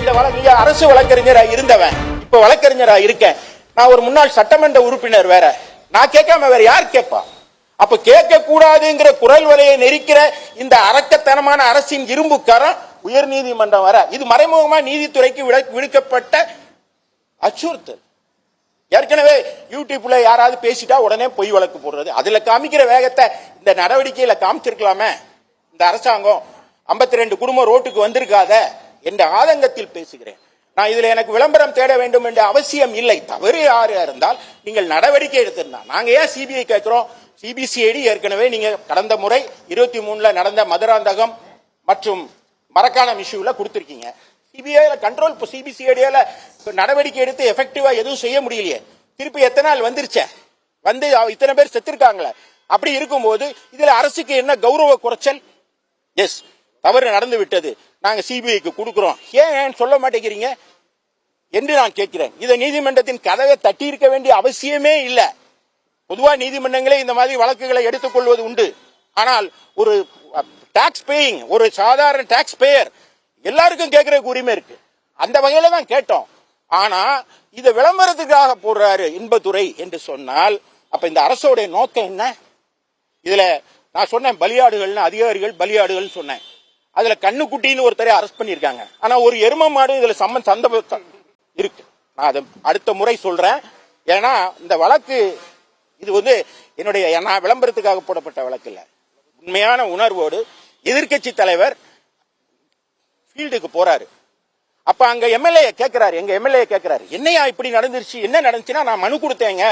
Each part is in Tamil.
இந்த வழக்கு அரசு வழக்கறிஞரா இருந்தவன், இப்ப வழக்கறிஞரா இருக்கேன். நான் ஒரு முன்னாள் சட்டமன்ற உறுப்பினர் வேற. நான் கேட்காம வேற யார் கேட்பா? அப்ப கேட்க கூடாதுங்கிற குரல் வலையை நெரிக்கிற இந்த அரக்கத்தனமான அரசின் இரும்பு கரம் உயர் நீதிமன்றம் வர, இது மறைமுகமா நீதித்துறைக்கு விடுக்கப்பட்ட அச்சுறுத்தல். ஏற்கனவே யூடியூப்ல யாராவது பேசிட்டா உடனே பொய் வழக்கு போடுறது, அதுல காமிக்கிற வேகத்தை இந்த நடவடிக்கையில காமிச்சிருக்கலாமே. இந்த அரசாங்கம் 52 குடும்பம் ரோட்டுக்கு வந்திருக்காத என்ற ஆதங்கத்தில் பேசுகிறேன். நான் இதுல எனக்கு விளம்பரம் தேட வேண்டும் என்ற அவசியம் இல்லை. தவறு யாரு இருந்தால் நீங்கள் நடவடிக்கை எடுத்திருந்தா. நாங்க ஏன் சிபிஐ கேட்கிறோம்? சிபிசிஐடி ஏற்கனவே நீங்க கடந்த முறை 23 நடந்த மதுராந்தகம் மற்றும் மரக்காணம் இஷ்யூல கொடுத்திருக்கீங்க. சிபிஐல கண்ட்ரோல், சிபிசிஐடியால நடவடிக்கை எடுத்து எஃபெக்டிவா எதுவும் செய்ய முடியலையே. திருப்பி எத்தனை நாள் வந்துருச்ச, வந்து இத்தனை பேர் செத்துருக்காங்களே. அப்படி இருக்கும்போது இதுல அரசுக்கு என்ன கௌரவ குறைச்சல்? எஸ், தவறு நடந்து விட்டது, நாங்க சிபிஐக்கு கொடுக்கிறோம், ஏன் சொல்ல மாட்டேங்கிறீங்க என்று நான் கேட்கிறேன். இதை நீதிமன்றத்தின் கதவை தட்டி இருக்க வேண்டிய அவசியமே இல்லை. பொதுவா நீதிமன்றங்களே இந்த மாதிரி வழக்குகளை எடுத்துக்கொள்வது உண்டு. ஆனால் ஒரு டாக்ஸ் பேயிங், ஒரு சாதாரண டாக்ஸ் பேயர் எல்லாருக்கும் கேட்கறதுக்கு உரிமை இருக்கு. அந்த வகையில தான் கேட்டோம். ஆனா இதை விளம்பரத்துக்காக போடுறாரு இன்பதுரை என்று சொன்னால் அப்ப இந்த அரசோட நோக்கம் என்ன? இதுல நான் சொன்னேன் பலியாடுகள், அதிகாரிகள் பலியாடுகள் சொன்னேன். அதுல கண்ணுக்குட்டின்னு ஒருத்தரை அரெஸ்ட் பண்ணிருக்காங்க. ஆனா ஒரு எரும மாடு இதுல சந்தம் இருக்கு. நான் அதை அடுத்த முறை சொல்றேன். ஏன்னா இந்த வழக்கு இது என்னுடைய நான் விளம்பரத்துக்காக போடப்பட்ட வழக்கு இல்ல. உண்மையான உணர்வோடு எதிர்கட்சி தலைவர் ஃபீல்டுக்கு போறாரு. அப்ப அங்க எம்எல்ஏ கேட்கிறாரு, எங்க எம்எல்ஏ கேட்கிறாரு, என்னையா இப்படி நடந்துருச்சு, என்ன நடந்துச்சுன்னா நான் மனு கொடுத்தேங்க,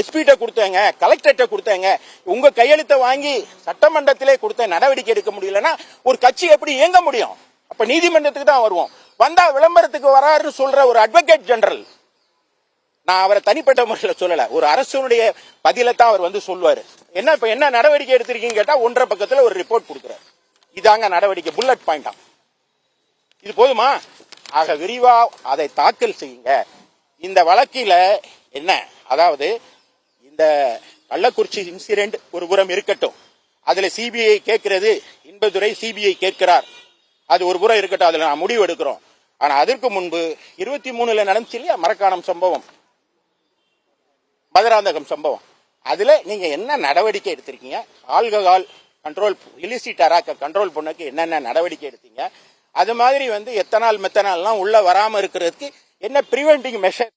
எஸ்பிட்ட கொடுத்தேங்க, கலெக்டர்கிட்ட கொடுத்தேங்க, உங்க கையெழுத்தை வாங்கி சட்டமன்றத்திலே கொடுத்த, நடவடிக்கை எடுக்க முடியலன்னா ஒரு கட்சி எப்படி இயங்க முடியும்? அப்ப நீதிமன்றத்துக்கு தான் வருவோம். வந்தா விளம்பரத்துக்கு வராருன்னு சொல்ற ஒரு அட்வொகேட் ஜெனரல், நான் அவரை தனிப்பட்ட முறையில் சொல்லல, ஒரு அரசுடைய பதிலை தான் அவர் சொல்லுவாரு. என்ன இப்ப என்ன நடவடிக்கை எடுத்திருக்கீங்க கேட்டா 1.5 பக்கத்துல ஒரு ரிப்போர்ட் கொடுக்கிறார். இதாங்க நடவடிக்கை, புல்லட் பாயிண்டா. இது போதுமா? ஆக விரிவா அதை தாக்கல் செய்யுங்க. இந்த வழக்கில என்ன, அதாவது இந்த கள்ளக்குறிச்சி இன்சிடென்ட் ஒரு புறம் இருக்கட்டும், அதுல சிபிஐ கேட்கிறது, இன்பதுரை சிபிஐ கேட்கிறார், அது ஒரு புறம் இருக்கட்டும், அதுல நான் முடிவு எடுக்கிறோம். ஆனா அதற்கு முன்பு 23 நடந்துச்சு இல்லையா மரக்காணம் சம்பவம், மதுராந்தகம் சம்பவம், அதுல நீங்க என்ன நடவடிக்கை எடுத்திருக்கீங்க? ஆல்கஹால் கண்ட்ரோல், இலிசிட் அராக்க கண்ட்ரோல் பண்ணக்கு என்னென்ன நடவடிக்கை எடுத்தீங்க? அது மாதிரி எத்தனால் மெத்தனால்லாம் உள்ள வராம இருக்கிறதுக்கு என்ன பிரிவென்டிங் மெஷர்